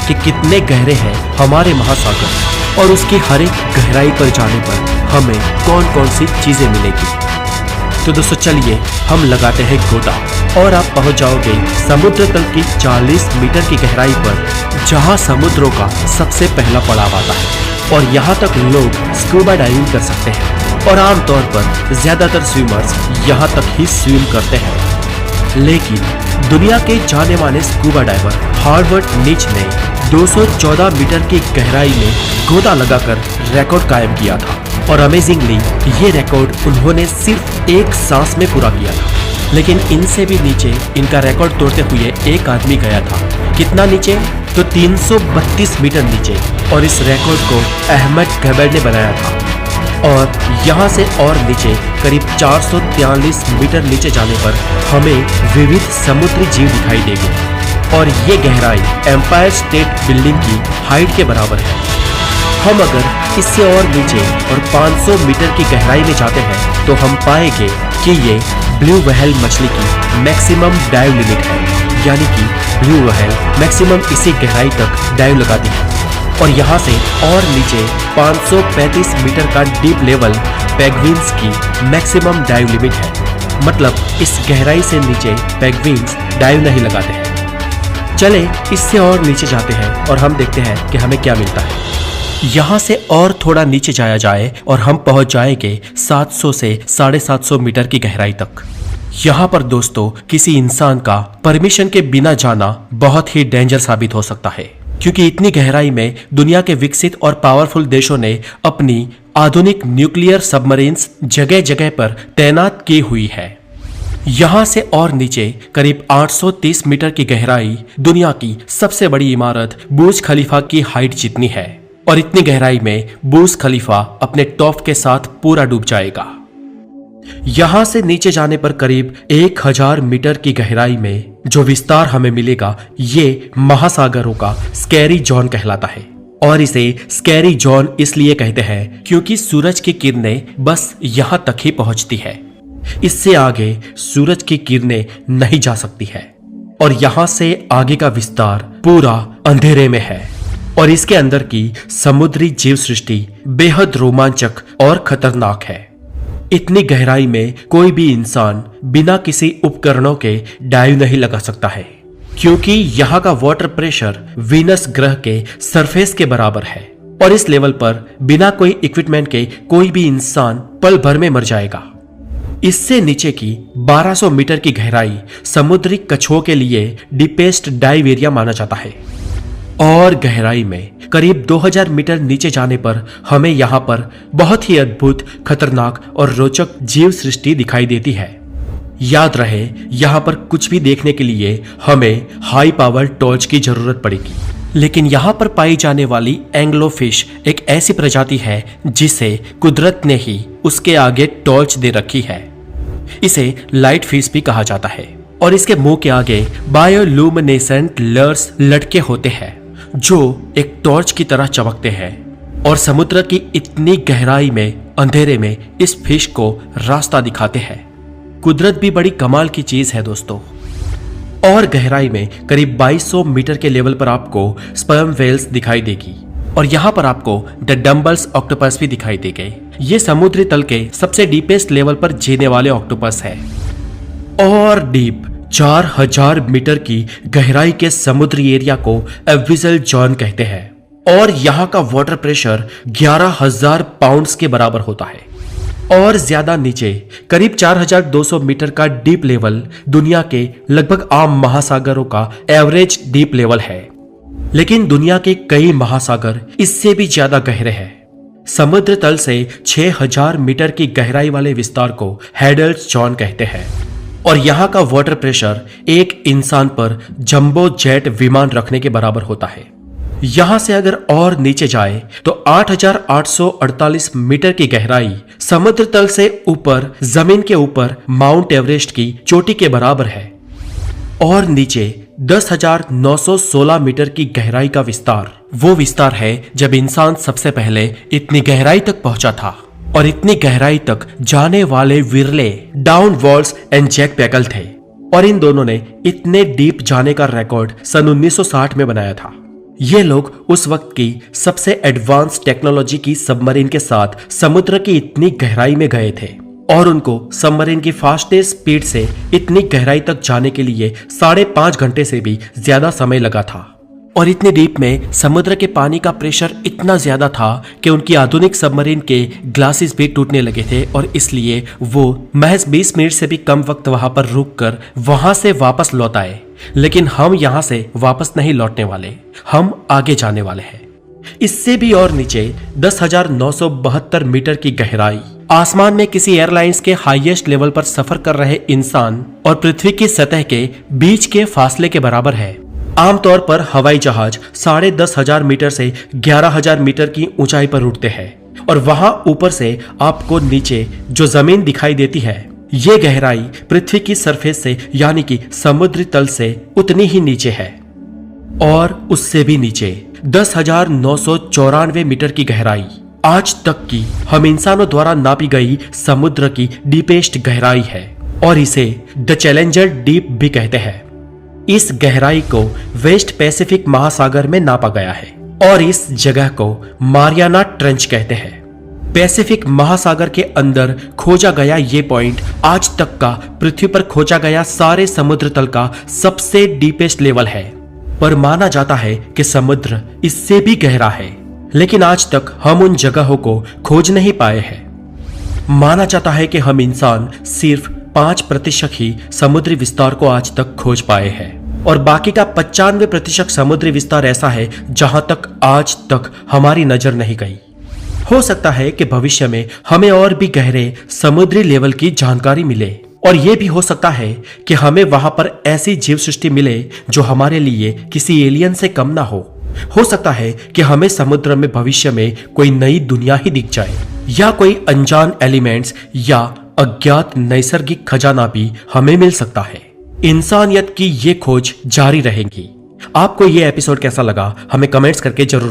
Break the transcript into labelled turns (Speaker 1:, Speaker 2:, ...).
Speaker 1: कि कितने गहरे हैं हमारे महासागर और उसकी हर एक गहराई पर जाने पर हमें कौन कौन सी चीजें मिलेगी। तो दोस्तों चलिए हम लगाते हैं गोता और आप पहुंच जाओगे समुद्र तल की 40 मीटर की गहराई पर, जहां समुद्रों का सबसे पहला पड़ाव आता है। और यहां तक लोग स्कूबा डाइविंग कर सकते हैं और आमतौर पर ज्यादातर स्विमर्स यहां तक ही स्विम करते हैं। लेकिन दुनिया के जाने माने स्कूबा डाइवर हार्वर्ड निच ने 214 मीटर की गहराई में गोता लगाकर रिकॉर्ड कायम किया था और अमेजिंगली ये रिकॉर्ड उन्होंने सिर्फ एक सांस में पूरा किया था। लेकिन इनसे भी नीचे इनका रिकॉर्ड तोड़ते हुए एक आदमी गया था। कितना नीचे? तो 332 मीटर नीचे। और इस रिकॉर्ड को अहमद गबैर ने बनाया था। और यहाँ से और नीचे करीब 443 मीटर नीचे जाने पर हमें विविध समुद्री जीव दिखाई देंगे और ये गहराई एम्पायर स्टेट बिल्डिंग की हाइट के बराबर है। हम अगर इससे और नीचे और 500 मीटर की गहराई में जाते हैं तो हम पाएंगे कि ये ब्लू व्हेल मछली की मैक्सिमम डाइव लिमिट है, यानी कि ब्लू व्हेल मैक्सिमम इसी गहराई तक डाइव लगाती है। और यहाँ से और नीचे 535 मीटर का डीप लेवल पेंगुइन्स की मैक्सिमम डाइव लिमिट है। मतलब इस गहराई से नीचे पेंगुइन्स डाइव नहीं लगाते हैं। चले इससे और नीचे जाते हैं और हम देखते हैं कि हमें क्या मिलता है। यहाँ से और थोड़ा नीचे जाया जाए और हम पहुंच जाएंगे 700 से 750 मीटर की गहराई तक। यहाँ पर दोस्तों किसी इंसान का परमिशन के बिना जाना बहुत ही डेंजर साबित हो सकता है, क्योंकि इतनी गहराई में दुनिया के विकसित और पावरफुल देशों ने अपनी आधुनिक न्यूक्लियर सबमरीन्स जगह जगह पर तैनात की हुई है। यहाँ से और नीचे करीब 830 मीटर की गहराई दुनिया की सबसे बड़ी इमारत बुर्ज खलीफा की हाइट जितनी है और इतनी गहराई में बुर्ज खलीफा अपने टॉप के साथ पूरा डूब जाएगा। यहाँ से नीचे जाने पर करीब 1000 मीटर की गहराई में जो विस्तार हमें मिलेगा ये महासागरों का स्कैरी जोन कहलाता है। और इसे स्कैरी जोन इसलिए कहते हैं क्योंकि सूरज की किरणें बस यहाँ तक ही पहुंचती है, इससे आगे सूरज की किरणें नहीं जा सकती है। और यहाँ से आगे का विस्तार पूरा अंधेरे में है और इसके अंदर की समुद्री जीव सृष्टि बेहद रोमांचक और खतरनाक है। इतनी गहराई में कोई भी इंसान बिना किसी उपकरणों के डाइव नहीं लगा सकता है, क्योंकि यहाँ का वाटर प्रेशर वीनस ग्रह के सरफेस के बराबर है और इस लेवल पर बिना कोई इक्विपमेंट के कोई भी इंसान पल भर में मर जाएगा। इससे नीचे की 1200 मीटर की गहराई समुद्री कछुओं के लिए डीपेस्ट डाइव एरिया माना जाता है। और गहराई में करीब 2000 मीटर नीचे जाने पर हमें यहाँ पर बहुत ही अद्भुत, खतरनाक और रोचक जीव सृष्टि दिखाई देती है। याद रहे यहाँ पर कुछ भी देखने के लिए हमें हाई पावर टॉर्च की जरूरत पड़ेगी। लेकिन यहाँ पर पाई जाने वाली एंग्लोफिश एक ऐसी प्रजाति है जिसे कुदरत ने ही उसके आगे टॉर्च दे रखी है। इसे लाइट फिश भी कहा जाता है और इसके मुंह के आगे बायोलुमिनेसेंट लर्स लटके होते हैं जो एक टॉर्च की तरह चमकते हैं और समुद्र की इतनी गहराई में अंधेरे में इस फिश को रास्ता दिखाते हैं। कुदरत भी बड़ी कमाल की चीज है दोस्तों। और गहराई में करीब 2200 मीटर के लेवल पर आपको स्पर्म वेल्स दिखाई देगी और यहाँ पर आपको द डम्बल्स ऑक्टोपस भी दिखाई देंगे। ये समुद्री तल के सबसे डीपेस्ट लेवल पर जीने वाले ऑक्टोपस है। और डीप 4000 मीटर की गहराई के समुद्री एरिया को एब्विसल जोन कहते हैं और यहाँ का वाटर प्रेशर 11000 पाउंड्स के बराबर होता है। और ज्यादा नीचे करीब 4200 मीटर का डीप लेवल दुनिया के लगभग आम महासागरों का एवरेज डीप लेवल है। लेकिन दुनिया के कई महासागर इससे भी ज्यादा गहरे हैं। समुद्र तल से 6000 मीटर की गहराई वाले विस्तार को हैडल्स जोन कहते हैं और यहाँ का वाटर प्रेशर एक इंसान पर जंबो जेट विमान रखने के बराबर होता है। यहाँ से अगर और नीचे जाए तो 8848 मीटर की गहराई समुद्र तल से ऊपर जमीन के ऊपर माउंट एवरेस्ट की चोटी के बराबर है। और नीचे 10,916 मीटर की गहराई का विस्तार वो विस्तार है जब इंसान सबसे पहले इतनी गहराई तक पहुंचा था। और इतनी गहराई तक जाने वाले विरले डाउन वॉल्स एंड जैक पैकल थे और इन दोनों ने इतने डीप जाने का रिकॉर्ड सन 1960 में बनाया था। ये लोग उस वक्त की सबसे एडवांस टेक्नोलॉजी की सबमरीन के साथ समुद्र की इतनी गहराई में गए थे और उनको सबमरीन की फास्टेस्ट स्पीड से इतनी गहराई तक जाने के लिए 5.5 घंटे से भी ज्यादा समय लगा था। और इतने डीप में समुद्र के पानी का प्रेशर इतना ज्यादा था कि उनकी आधुनिक सबमरीन के ग्लासेस भी टूटने लगे थे और इसलिए वो महज 20 मिनट से भी कम वक्त वहां पर रुककर वहां से वापस लौट आए। लेकिन हम यहां से वापस नहीं लौटने वाले, हम आगे जाने वाले हैं। इससे भी और नीचे 10,972 मीटर की गहराई, आसमान में किसी एयरलाइंस के हाईएस्ट लेवल पर सफर कर रहे इंसान और पृथ्वी की सतह के बीच के फासले के बराबर है। आमतौर पर हवाई जहाज 10,500 मीटर से 11,000 मीटर की ऊंचाई पर उड़ते हैं और वहां ऊपर से आपको नीचे जो जमीन दिखाई देती है, ये गहराई पृथ्वी की सरफेस से यानी कि समुद्री तल से उतनी ही नीचे है और उससे भी नीचे 10,994 मीटर की गहराई आज तक की हम इंसानों द्वारा नापी गई समुद्र की डीपेस्ट गहराई है और इसे द चैलेंजर डीप भी कहते हैं। इस गहराई को वेस्ट पैसिफिक महासागर में नापा गया है और इस जगह को मारियाना ट्रेंच कहते हैं। पैसिफिक महासागर के अंदर खोजा गया ये पॉइंट आज तक का पृथ्वी पर खोजा गया सारे समुद्र तल का सबसे डीपेस्ट लेवल है। पर माना जाता है कि समुद्र इससे भी गहरा है, लेकिन आज तक हम उन जगहों को खोज नहीं पाए हैं। माना जाता है कि हम इंसान सिर्फ 5% ही समुद्री विस्तार को आज तक खोज पाए हैं और बाकी का 95% समुद्री विस्तार ऐसा है जहां तक आज तक हमारी नजर नहीं गई। हो सकता है कि भविष्य में हमें और भी गहरे समुद्री लेवल की जानकारी मिले और यह भी हो सकता है कि हमें वहां पर ऐसी जीव सृष्टि मिले जो हमारे लिए किसी एलियन से कम ना हो सकता है कि हमें समुद्र में भविष्य में कोई नई दुनिया ही दिख जाए या कोई अनजान एलिमेंट्स या अज्ञात नैसर्गिक खजाना भी हमें मिल सकता है। इंसानियत की ये खोज जारी रहेगी। आपको ये एपिसोड कैसा लगा हमें कमेंट्स करके जरूर बताएं।